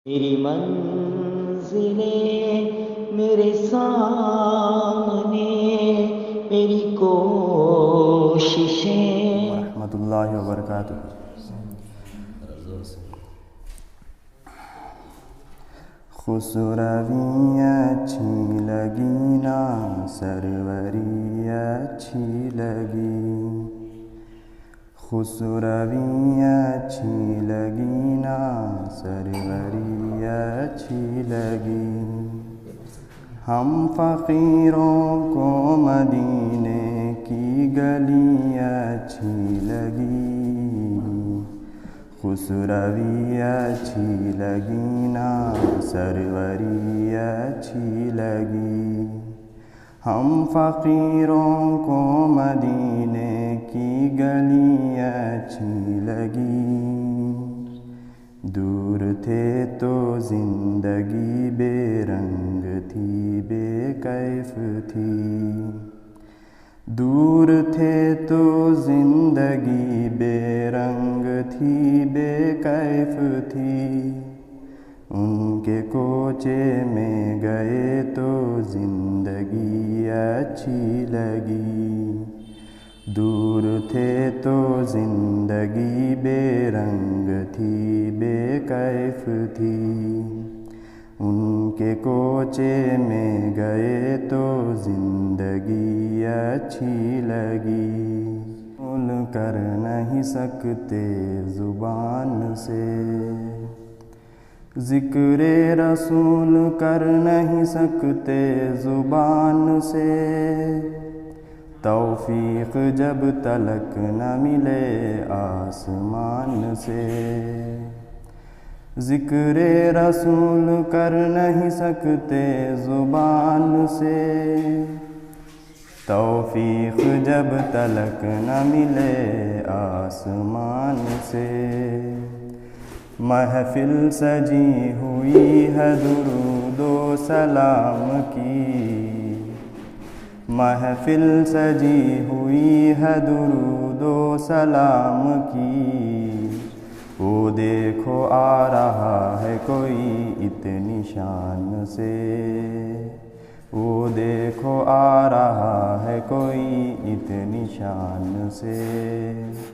میری منزلیں میرے سامنے، میری کوششیں ورحمۃ اللہ وبرکاتہ۔ خسروی اچھی لگی نا سروری اچھی لگی، خسروی اچھی لگی نا سروری اچھی لگی، ہم فقیروں کو مدینے کی گلی اچھی لگی، خسروی اچھی لگی نا سروری اچھی لگی، ہم فقیروں کو مدینے کی گلی اچھی لگی، دور تھے تو زندگی بے رنگ تھی بے کیف تھی، دور تھے تو زندگی بے رنگ تھی بے کیف تھی، ان کے کوچے میں گئے تو زندگی اچھی لگی، دور تھے تو زندگی بے رنگ تھی بے کیف تھی، ان کے کوچے میں گئے تو زندگی اچھی لگی، بول کر نہیں سکتے زبان سے، ذکر رسول کر نہیں سکتے زبان سے، توفیق جب تلک نہ ملے آسمان سے، ذکر رسول کر نہیں سکتے زبان سے، توفیق جب تلک نہ ملے آسمان سے، محفل سجی ہوئی ہے درود و سلام کی، محفل سجی ہوئی ہے درود و سلام کی، وہ دیکھو آ رہا ہے کوئی اتنی شان سے، وہ دیکھو آ رہا ہے کوئی اتنی شان سے۔